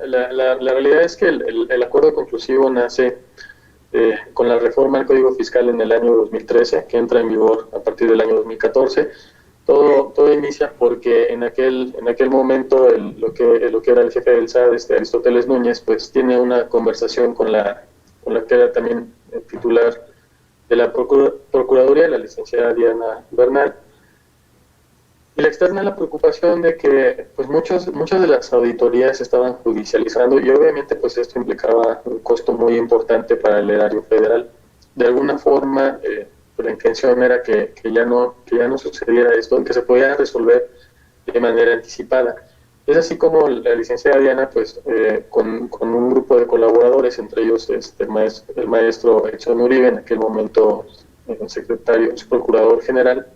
La realidad es que el acuerdo conclusivo nace con la reforma al Código Fiscal en el año 2013, que entra en vigor a partir del año 2014. Todo inicia porque en aquel momento lo que era el jefe del SAT, Aristóteles Núñez, pues tiene una conversación con la que era también el titular de la Procuraduría, la licenciada Diana Bernal, y le externa la preocupación de que pues muchas de las auditorías se estaban judicializando y obviamente pues esto implicaba un costo muy importante para el erario federal. De alguna forma, la intención era que ya no sucediera esto, que se podía resolver de manera anticipada. Es así como la licenciada Diana, pues, con un grupo de colaboradores, entre ellos el maestro Edson Uribe, en aquel momento secretario, procurador general,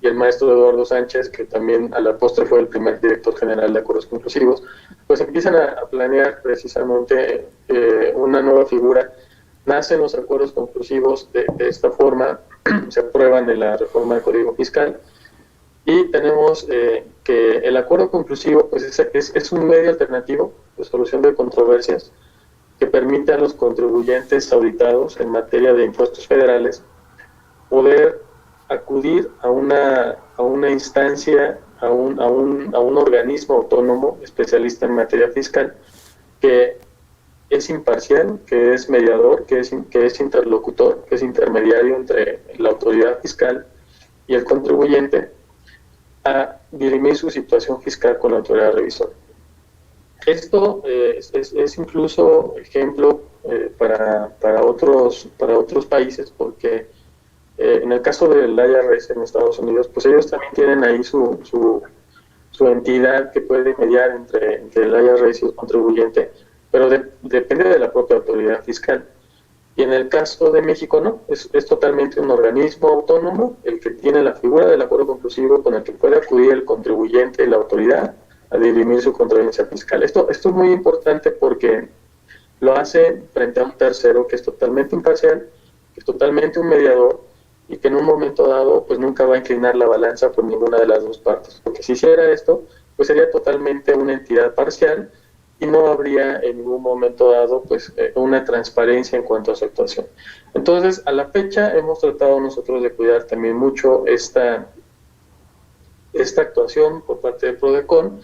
y el maestro Eduardo Sánchez, que también a la postre fue el primer director general de acuerdos conclusivos, pues empiezan a planear precisamente una nueva figura. Nacen los acuerdos conclusivos de esta forma, se aprueban en la reforma del Código Fiscal, y tenemos que el acuerdo conclusivo pues es un medio alternativo de solución de controversias que permite a los contribuyentes auditados en materia de impuestos federales poder acudir a una instancia, a un organismo autónomo especialista en materia fiscal que es imparcial, que es mediador, que es interlocutor, que es intermediario entre la autoridad fiscal y el contribuyente a dirimir su situación fiscal con la autoridad revisora. Esto es incluso ejemplo para otros países, porque en el caso del IRS en Estados Unidos, pues ellos también tienen ahí su entidad que puede mediar entre el IRS y el contribuyente, pero depende de la propia autoridad fiscal. Y en el caso de México no, es totalmente un organismo autónomo el que tiene la figura del acuerdo conclusivo con el que puede acudir el contribuyente y la autoridad a dirimir su controversia fiscal. Esto es muy importante porque lo hace frente a un tercero que es totalmente imparcial, que es totalmente un mediador y que en un momento dado pues nunca va a inclinar la balanza por ninguna de las dos partes. Porque si hiciera esto, pues sería totalmente una entidad parcial y no habría en ningún momento dado pues una transparencia en cuanto a su actuación. Entonces, a la fecha hemos tratado nosotros de cuidar también mucho esta actuación por parte de PRODECON.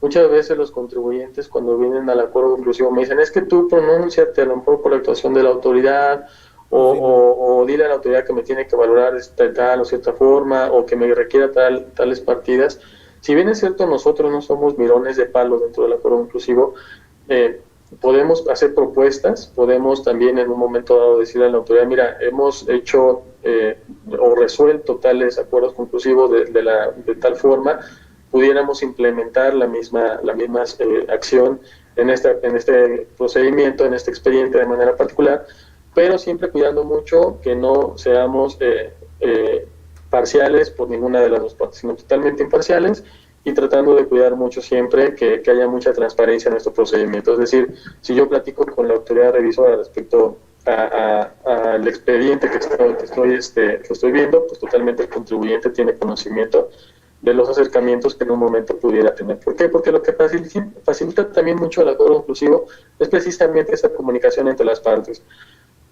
Muchas veces los contribuyentes cuando vienen al acuerdo conclusivo me dicen, es que tú pronúnciate a lo mejor por la actuación de la autoridad, o dile a la autoridad que me tiene que valorar de tal o cierta forma, o que me requiera tales partidas. Si bien es cierto, nosotros no somos mirones de palo dentro del acuerdo inclusivo, podemos hacer propuestas, podemos también en un momento dado decirle a la autoridad, mira, hemos hecho o resuelto tales acuerdos conclusivos de tal forma, pudiéramos implementar la misma acción en este procedimiento, en este expediente de manera particular, pero siempre cuidando mucho que no seamos parciales por ninguna de las dos partes, sino totalmente imparciales y tratando de cuidar mucho siempre que haya mucha transparencia en nuestro procedimiento. Es decir, si yo platico con la autoridad revisora respecto al expediente que estoy viendo, pues totalmente el contribuyente tiene conocimiento de los acercamientos que en un momento pudiera tener. ¿Por qué? Porque lo que facilita también mucho el acuerdo inclusivo es precisamente esa comunicación entre las partes.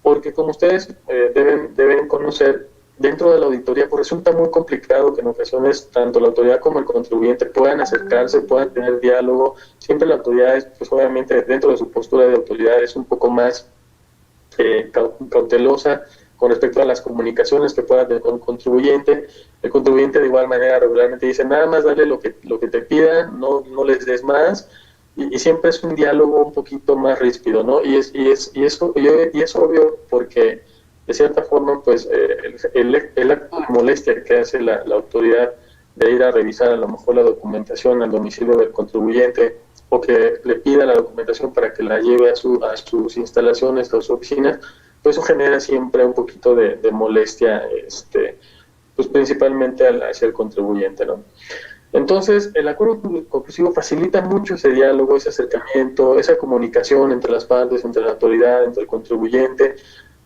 Porque como ustedes deben conocer, dentro de la auditoría pues resulta muy complicado que en ocasiones tanto la autoridad como el contribuyente puedan acercarse, puedan tener diálogo. Siempre la autoridad es, pues obviamente dentro de su postura de autoridad es un poco más cautelosa con respecto a las comunicaciones que pueda tener con el contribuyente. El contribuyente de igual manera regularmente dice, nada más dale lo que te pidan, no les des más, y siempre es un diálogo un poquito más ríspido, ¿no? Y es obvio porque de cierta forma pues el acto de molestia que hace la autoridad de ir a revisar a lo mejor la documentación al domicilio del contribuyente o que le pida la documentación para que la lleve a sus instalaciones, a sus oficinas, pues eso genera siempre un poquito de molestia, pues principalmente hacia el contribuyente, ¿no? Entonces, el acuerdo conclusivo facilita mucho ese diálogo, ese acercamiento, esa comunicación entre las partes, entre la autoridad, entre el contribuyente.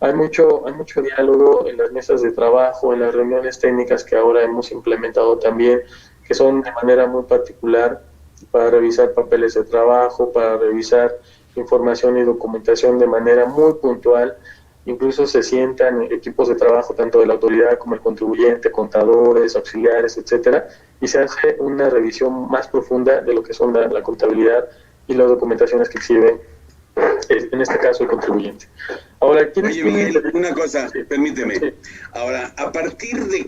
Hay mucho diálogo en las mesas de trabajo, en las reuniones técnicas que ahora hemos implementado también, que son de manera muy particular para revisar papeles de trabajo, para revisar información y documentación de manera muy puntual. Incluso se sientan equipos de trabajo tanto de la autoridad como el contribuyente, contadores, auxiliares, etcétera, y se hace una revisión más profunda de lo que son la contabilidad y las documentaciones que exhibe, en este caso, el contribuyente. Ahora, oye, Miguel, una cosa, sí, permíteme. sí. Ahora, ¿a partir de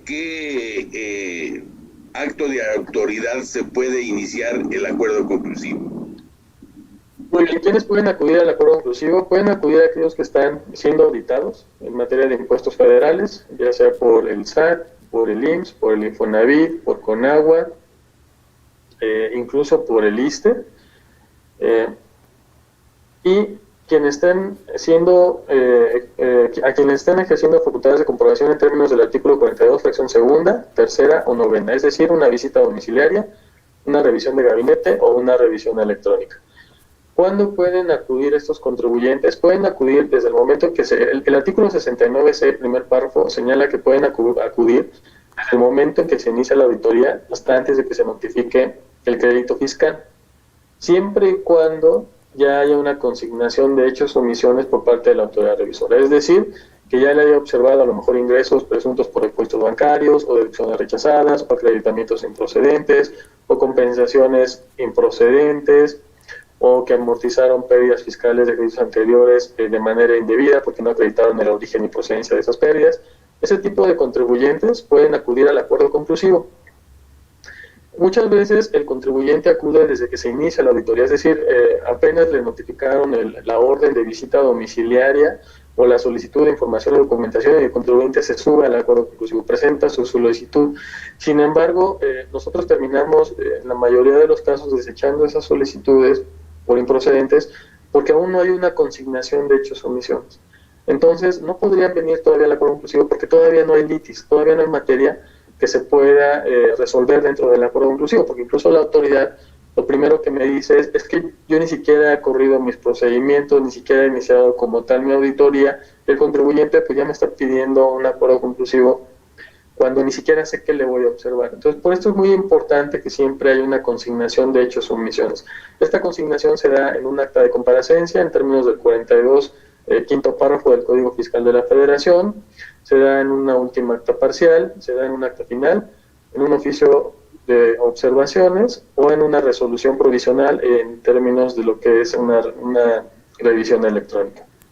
qué acto de autoridad se puede iniciar el acuerdo conclusivo? Muy bien, ¿quiénes pueden acudir al acuerdo inclusivo? Pueden acudir a aquellos que están siendo auditados en materia de impuestos federales, ya sea por el SAT, por el IMSS, por el Infonavit, por CONAGUA, incluso por el ISSSTE, y quienes estén siendo, a quienes estén ejerciendo facultades de comprobación en términos del artículo 42, fracción segunda, tercera o novena, es decir, una visita domiciliaria, una revisión de gabinete o una revisión electrónica. ¿Cuándo pueden acudir estos contribuyentes? Pueden acudir desde el momento en que el artículo 69C, primer párrafo, señala que pueden acudir desde el momento en que se inicia la auditoría hasta antes de que se notifique el crédito fiscal, siempre y cuando ya haya una consignación de hechos o omisiones por parte de la autoridad revisora. Es decir, que ya le haya observado a lo mejor ingresos presuntos por impuestos bancarios o deducciones rechazadas o acreditamientos improcedentes o compensaciones improcedentes, o que amortizaron pérdidas fiscales de ejercicios anteriores de manera indebida porque no acreditaron el origen y procedencia de esas pérdidas. Ese tipo de contribuyentes pueden acudir al acuerdo conclusivo. Muchas veces el contribuyente acude desde que se inicia la auditoría, es decir, apenas le notificaron la orden de visita domiciliaria o la solicitud de información o documentación, y el contribuyente se sube al acuerdo conclusivo, presenta su solicitud. Sin embargo, nosotros terminamos en la mayoría de los casos desechando esas solicitudes por improcedentes porque aún no hay una consignación de hechos o omisiones. Entonces, no podrían venir todavía al acuerdo conclusivo porque todavía no hay litis, todavía no hay materia que se pueda resolver dentro del acuerdo inclusivo, porque incluso la autoridad lo primero que me dice es que yo ni siquiera he corrido mis procedimientos, ni siquiera he iniciado como tal mi auditoría, el contribuyente pues ya me está pidiendo un acuerdo conclusivo cuando ni siquiera sé qué le voy a observar. Entonces, por esto es muy importante que siempre haya una consignación de hechos o omisiones. Esta consignación se da en un acta de comparecencia en términos del 42, quinto párrafo del Código Fiscal de la Federación, se da en una última acta parcial, se da en un acta final, en un oficio de observaciones o en una resolución provisional en términos de lo que es una revisión electrónica.